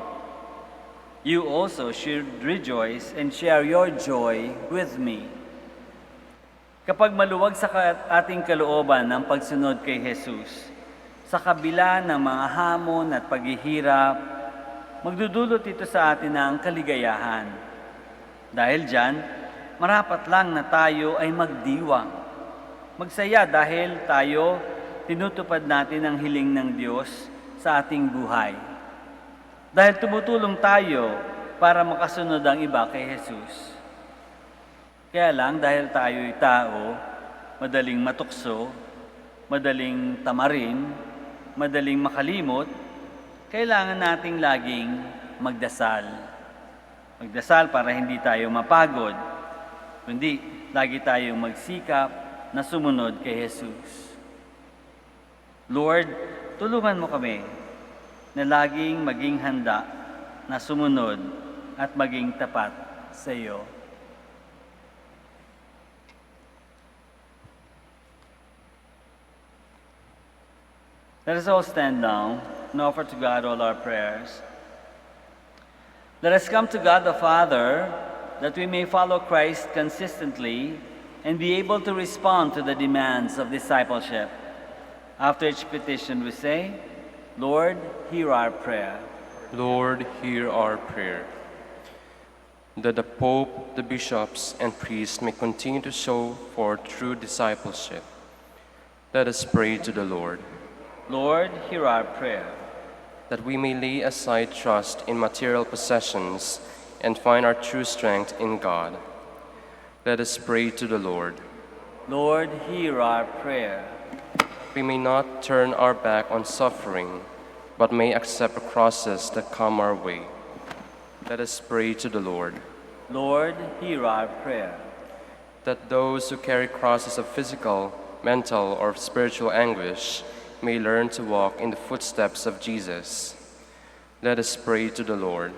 You also should rejoice and share your joy with me. Kapag maluwag sa ating kalooban ng pagsunod kay Jesus, sa kabila ng mga hamon at paghihirap, magdudulot ito sa atin ng kaligayahan. Dahil dyan, marapat lang na tayo ay magdiwang. Magsaya dahil tayo tinutupad natin ang hiling ng Diyos sa ating buhay. Dahil tumutulong tayo para makasunod ang iba kay Jesus. Kaya lang dahil tayo'y tao, madaling matukso, madaling tamarin, madaling makalimot, kailangan nating laging magdasal. Magdasal para hindi tayo mapagod, kundi lagi tayong magsikap na sumunod kay Jesus. Lord, tulungan mo kami na laging maging handa na sumunod at maging tapat sa iyo. Let us all stand now and offer to God all our prayers. Let us come to God the Father that we may follow Christ consistently and be able to respond to the demands of discipleship. After each petition we say, Lord, hear our prayer. Lord, hear our prayer. That the Pope, the bishops, and priests may continue to show forth true discipleship. Let us pray to the Lord. Lord, hear our prayer. That we may lay aside trust in material possessions and find our true strength in God. Let us pray to the Lord. Lord, hear our prayer. We may not turn our back on suffering, but may accept the crosses that come our way. Let us pray to the Lord. Lord, hear our prayer. That those who carry crosses of physical, mental, or spiritual anguish may learn to walk in the footsteps of Jesus. Let us pray to the Lord.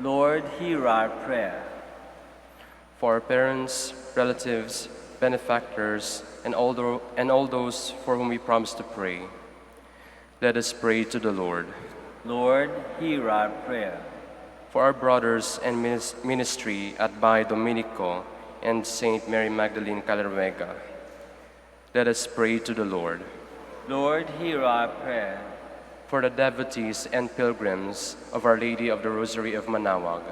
Lord, hear our prayer. For our parents, relatives, benefactors, and all those for whom we promise to pray, let us pray to the Lord. Lord, hear our prayer. For our brothers and ministry at Bay Dominico and Saint Mary Magdalene Calarvega, let us pray to the Lord. Lord, hear our prayer. For the devotees and pilgrims of Our Lady of the Rosary of Manaoag,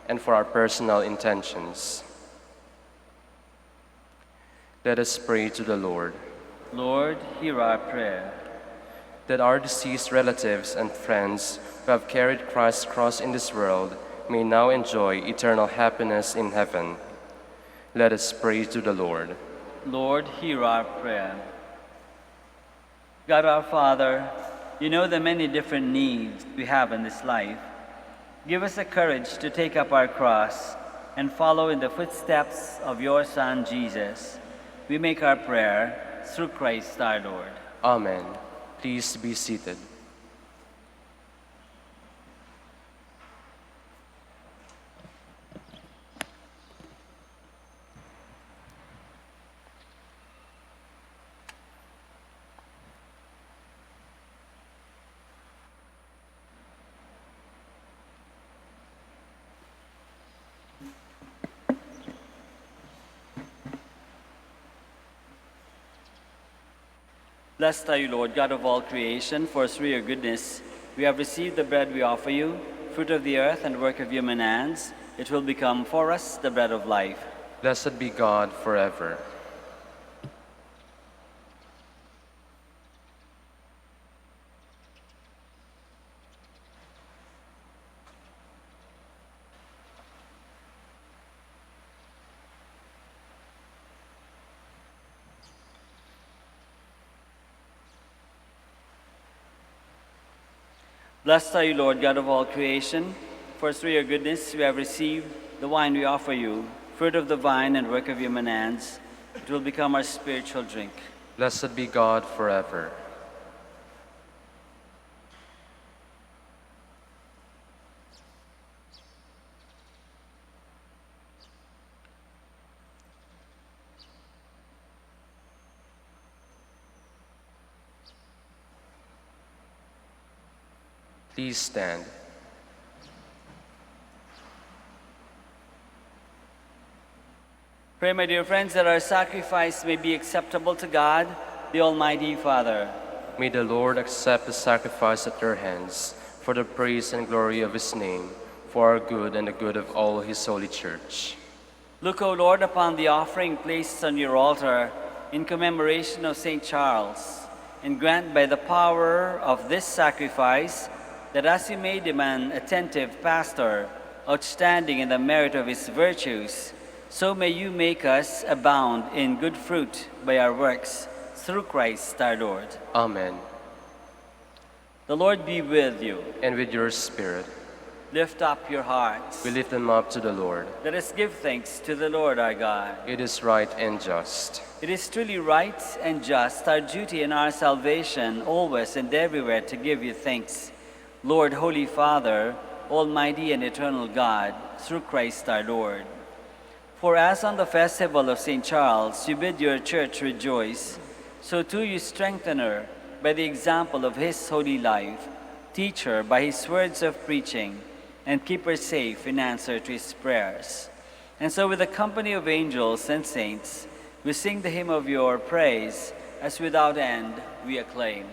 and for our personal intentions, let us pray to the Lord. Lord, hear our prayer. That our deceased relatives and friends who have carried Christ's cross in this world may now enjoy eternal happiness in heaven. Let us pray to the Lord. Lord, hear our prayer. God our Father, you know the many different needs we have in this life. Give us the courage to take up our cross and follow in the footsteps of your Son, Jesus. We make our prayer through Christ our Lord. Amen. Please be seated. Blessed are you, Lord, God of all creation, for through your goodness we have received the bread we offer you, fruit of the earth and work of human hands. It will become for us the bread of life. Blessed be God forever. Blessed are you, Lord God of all creation, for through your goodness we have received the wine we offer you, fruit of the vine and work of human hands. It will become our spiritual drink. Blessed be God forever. Please stand. Pray, my dear friends, that our sacrifice may be acceptable to God, the Almighty Father. May the Lord accept the sacrifice at your hands for the praise and glory of his name, for our good and the good of all his holy church. Look, O Lord, upon the offering placed on your altar in commemoration of St. Charles, and grant by the power of this sacrifice that as you made him an attentive pastor, outstanding in the merit of his virtues, so may you make us abound in good fruit by our works, through Christ our Lord. Amen. The Lord be with you. And with your spirit, Lift up your hearts. we lift them up to the Lord. Let us give thanks to the Lord our God. It is right and just. It is truly right and just, our duty and our salvation, always and everywhere to give you thanks, Lord, Holy Father, Almighty and eternal God, through Christ our Lord. For as on the festival of St. Charles you bid your church rejoice, so too you strengthen her by the example of his holy life, teach her by his words of preaching, and keep her safe in answer to his prayers. And so with the company of angels and saints, we sing the hymn of your praise, as without end we acclaim.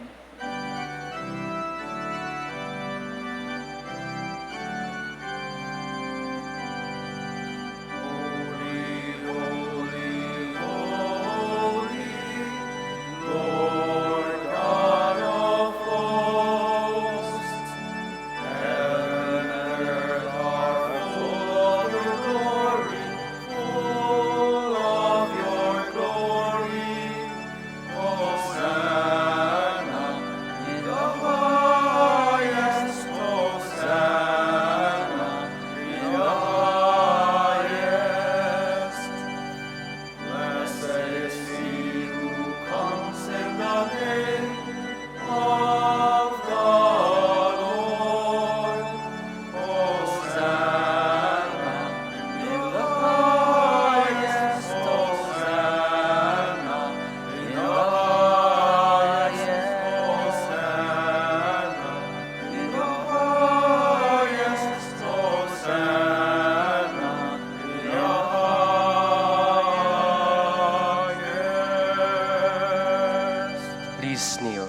Please kneel.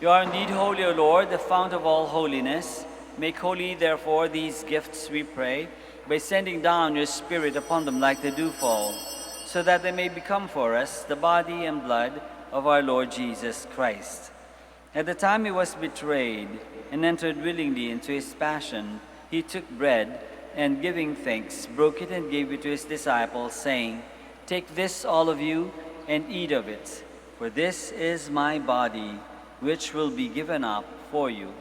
You are indeed holy, O Lord, the fount of all holiness. Make holy, therefore, these gifts, we pray, by sending down your Spirit upon them like the dewfall, so that they may become for us the body and blood of our Lord Jesus Christ. At the time he was betrayed and entered willingly into his passion, he took bread, and giving thanks, broke it and gave it to his disciples, saying, "Take this, all of you, and eat of it, for this is my body, which will be given up for you."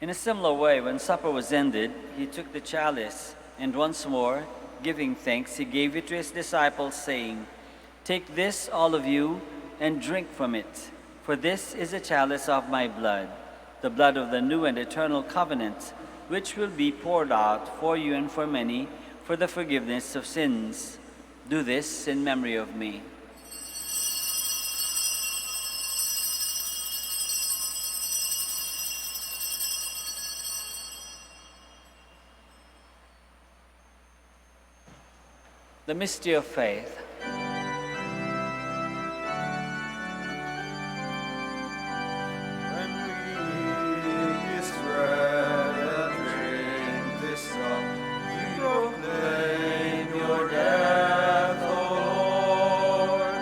In a similar way, when supper was ended, he took the chalice, and once more, giving thanks, he gave it to his disciples, saying, "Take this, all of you, and drink from it, for this is a chalice of my blood, the blood of the new and eternal covenant, which will be poured out for you and for many for the forgiveness of sins. Do this in memory of me." The mystery of faith. When we eat this bread and drink this cup, we proclaim your death, O Lord,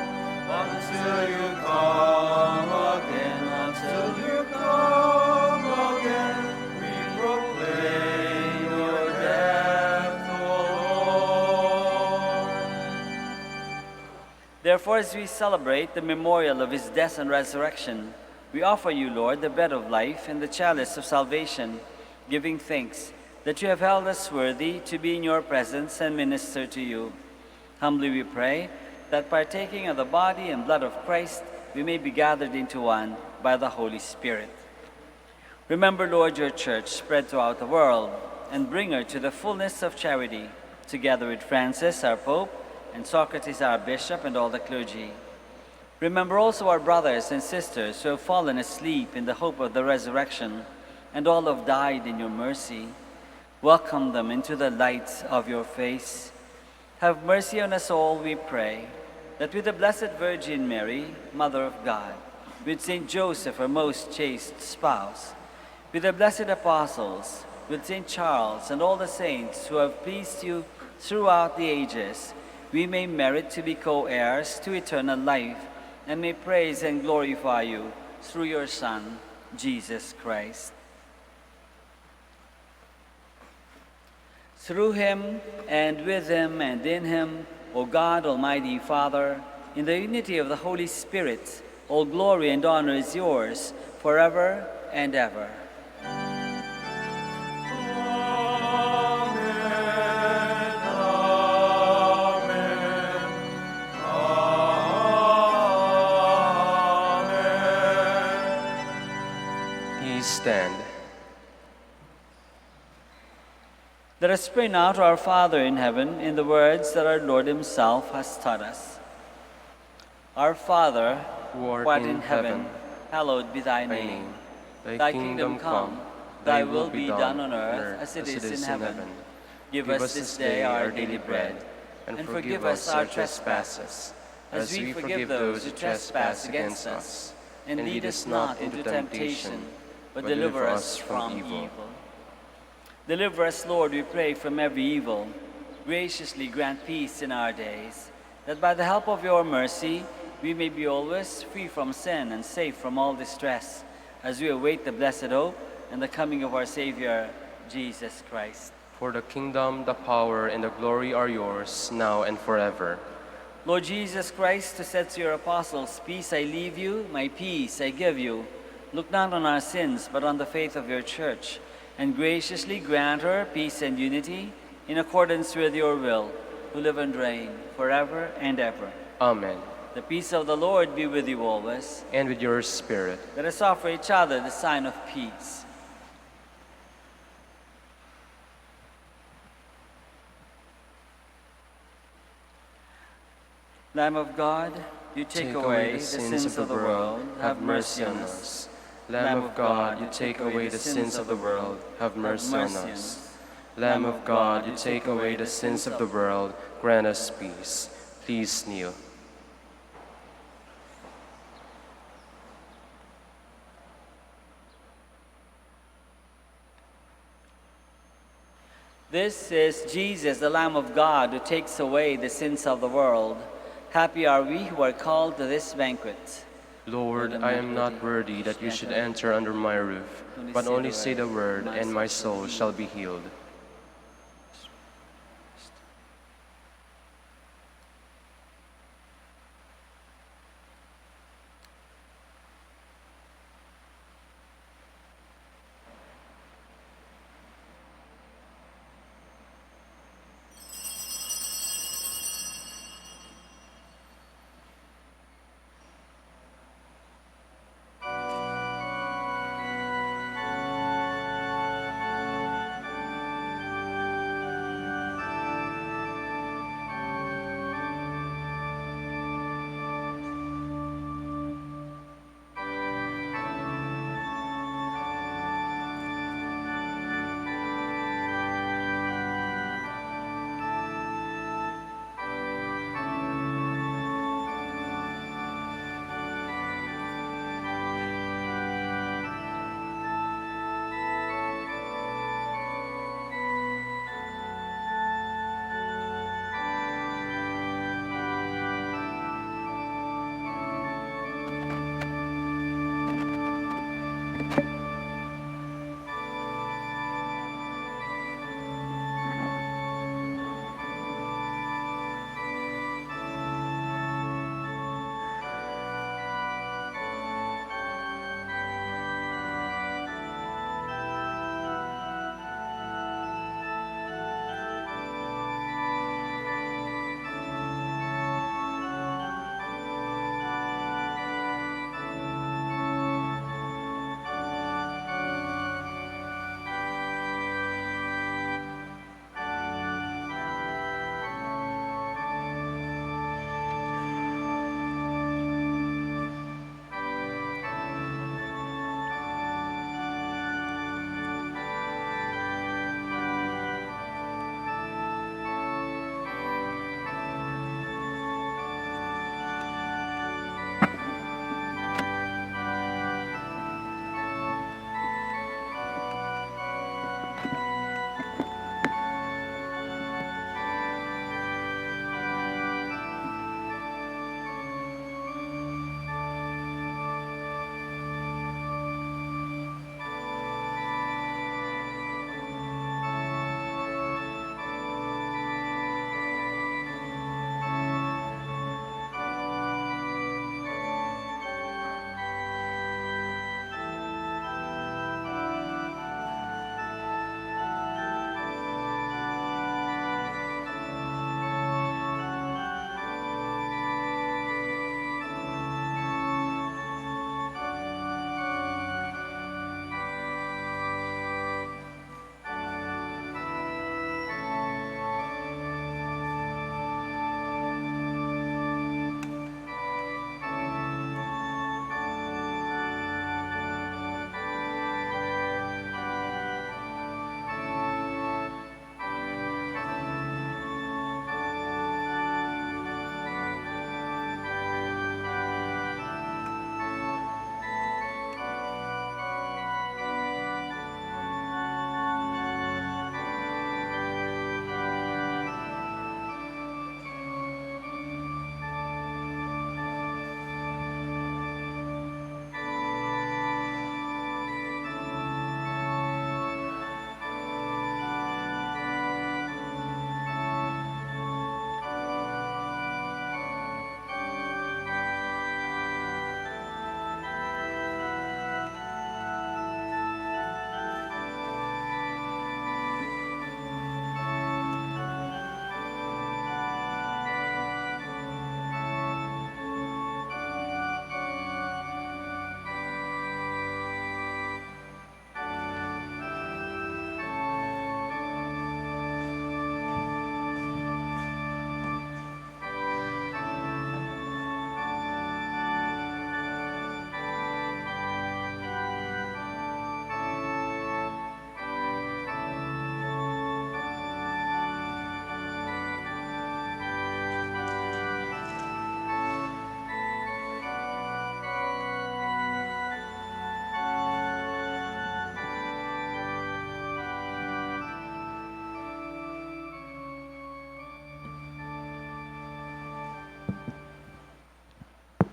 until you come again, until you come again. We proclaim your death, O Lord. Therefore, as we celebrate the memorial of his death and resurrection, we offer you, Lord, the bread of life and the chalice of salvation, giving thanks that you have held us worthy to be in your presence and minister to you. Humbly we pray that partaking of the body and blood of Christ, we may be gathered into one by the Holy Spirit. Remember, Lord, your church spread throughout the world, and bring her to the fullness of charity, together with Francis, our Pope, and Socrates, our Bishop, and all the clergy. Remember also our brothers and sisters who have fallen asleep in the hope of the resurrection, and all who have died in your mercy. Welcome them into the light of your face. Have mercy on us all, we pray, that with the Blessed Virgin Mary, Mother of God, with Saint Joseph, her most chaste spouse, with the blessed apostles, with Saint Charles and all the saints who have pleased you throughout the ages, we may merit to be co-heirs to eternal life, and may praise and glorify you through your Son, Jesus Christ. Through him, and with him, and in him, O God, Almighty Father, in the unity of the Holy Spirit, all glory and honor is yours, forever and ever. Stand. Let us pray now to our Father in heaven in the words that our Lord himself has taught us. Our Father, Who art in heaven, hallowed be thy name. Thy kingdom come, thy will be done on earth as it is in heaven. Give us this day our daily bread, and forgive us our trespasses, as we forgive those who trespass against us. And lead us not into temptation, but deliver us from evil. Deliver us, Lord, we pray, from every evil. Graciously grant peace in our days, that by the help of your mercy we may be always free from sin and safe from all distress, as we await the blessed hope and the coming of our Savior, Jesus Christ. For the kingdom, the power, and the glory are yours, now and forever. Lord Jesus Christ, who said to your apostles, "Peace I leave you, my peace I give you," look not on our sins, but on the faith of your church, and graciously grant her peace and unity in accordance with your will, who live and reign forever and ever. Amen. The peace of the Lord be with you always. And with your spirit. Let us offer each other the sign of peace. Lamb of God, you take away the sins of the world, have mercy on us. Lamb of God, you take away the sins of the world, have mercy on us. Lamb of God, you take away the sins of the world, grant us peace. Please kneel. This is Jesus, the Lamb of God, who takes away the sins of the world. Happy are we who are called to this banquet. Lord, I am not worthy that you should enter under my roof, but only say the word, and my soul shall be healed.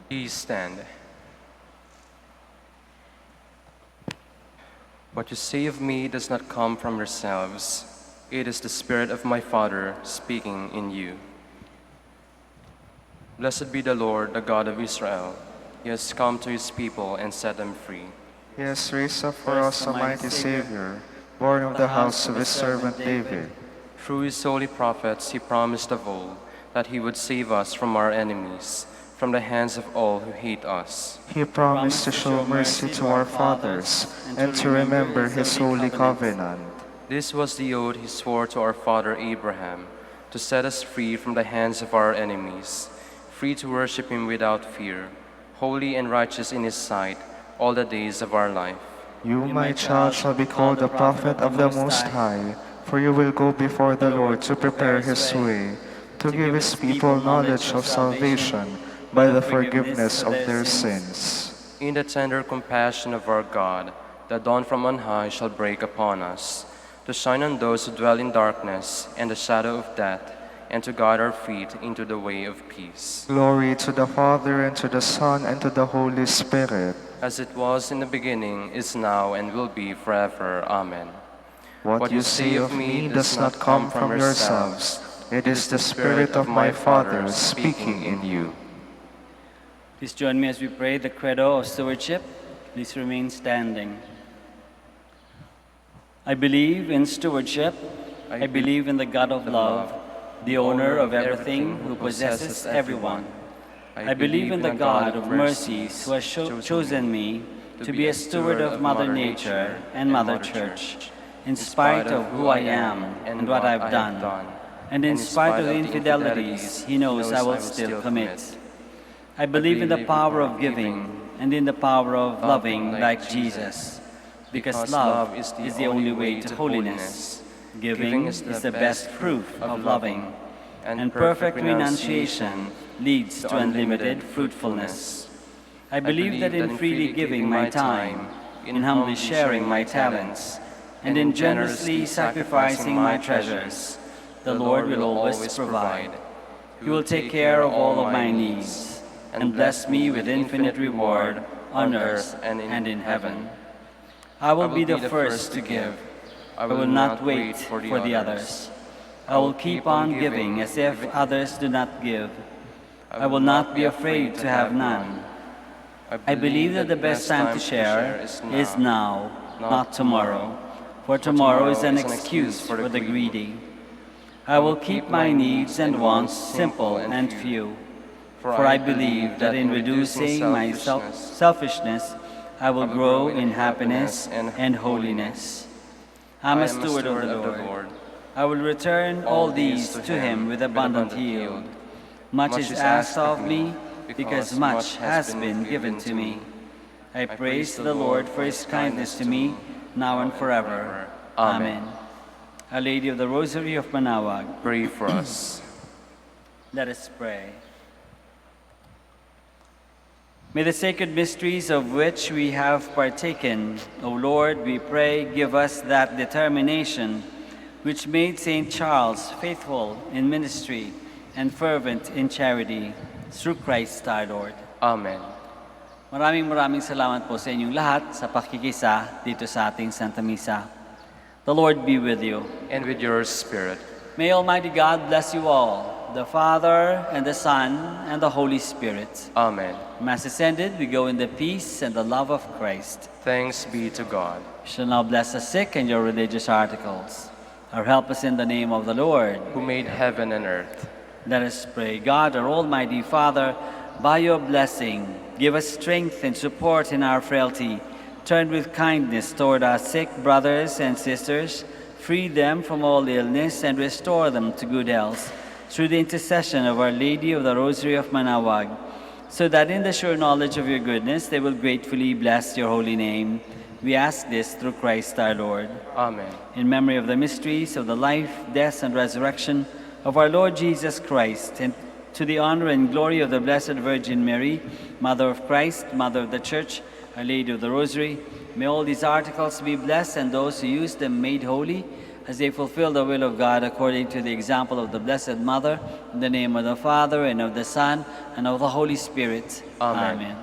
Please stand. What you say of me does not come from yourselves. It is the Spirit of my Father speaking in you. Blessed be the Lord, the God of Israel. He has come to his people and set them free. He has raised up for us a mighty Savior, born of the house of his servant David. Through his holy prophets, he promised of old that he would save us from our enemies, from the hands of all who hate us. He promised to show mercy to our fathers and to remember his holy covenant. This was the oath he swore to our father Abraham, to set us free from the hands of our enemies, free to worship him without fear, holy and righteous in his sight all the days of our life. You, my child, shall be called the prophet of the Most High, for you will go before the Lord to prepare his way, to give his people knowledge of salvation by the forgiveness of their sins. In the tender compassion of our God, the dawn from on high shall break upon us, to shine on those who dwell in darkness and the shadow of death, and to guide our feet into the way of peace. Glory to the Father, and to the Son, and to the Holy Spirit. As it was in the beginning, is now, and will be forever. Amen. What you say of me does not come from yourselves. It is the Spirit of my Father speaking in you. Please join me as we pray the Credo of Stewardship. Please remain standing. I believe in stewardship. I believe in the God of love, the owner of everything, who possesses everyone. I believe in the God of mercies, who has chosen me to be a steward of Mother Nature and Mother Church, in spite of who I am and what I've done, and in spite of the infidelities he knows I will still commit. I believe in the power of giving and in the power of loving like Jesus, because love is the only way to holiness. Giving is the best proof of loving, and perfect renunciation leads to unlimited fruitfulness. I believe that in freely giving my time, in humbly sharing my talents, and in generously sacrificing my treasures, the Lord will always provide. He will take care of all of my needs, and bless me with infinite reward on earth and in heaven. I will be the first to give. I will not wait for the others. I will keep on giving as if others do not give. I will not be afraid to have none. I believe that the best time to share is now, not tomorrow, for tomorrow is an excuse for the greedy. I will keep my needs and wants simple and few, for I believe that in reducing my selfishness, I will grow in happiness and holiness. I am a steward of the Lord. I will return all these to him with abundant yield. Much is asked of me, because much has been given to me. I praise the Lord for his kindness to me, now and forever. Amen. Our Lady of the Rosary of Manaoag, Pray for us. let us pray. May the sacred mysteries of which we have partaken, O Lord, we pray, give us that determination which made St. Charles faithful in ministry and fervent in charity, through Christ our Lord. Amen. Maraming salamat po sa inyong lahat sa pakikisa dito sa ating Santa Misa. The Lord be with you. And with your spirit. May Almighty God bless you all, the Father, and the Son, and the Holy Spirit. Amen. Mass is ended. We go in the peace and the love of Christ. Thanks be to God. You shall now bless the sick and your religious articles. Our help us in the name of the Lord, who made heaven and earth. Let us pray. God, our Almighty Father, by your blessing, give us strength and support in our frailty. Turn with kindness toward our sick brothers and sisters, free them from all illness, and restore them to good health, through the intercession of Our Lady of the Rosary of Manaoag, so that in the sure knowledge of your goodness they will gratefully bless your holy name. We ask this through Christ our Lord. Amen. In memory of the mysteries of the life, death, and resurrection of our Lord Jesus Christ, and to the honor and glory of the Blessed Virgin Mary, Mother of Christ, Mother of the Church, Our Lady of the Rosary, may all these articles be blessed and those who use them made holy, as they fulfill the will of God according to the example of the Blessed Mother, in the name of the Father, and of the Son, and of the Holy Spirit. Amen. Amen.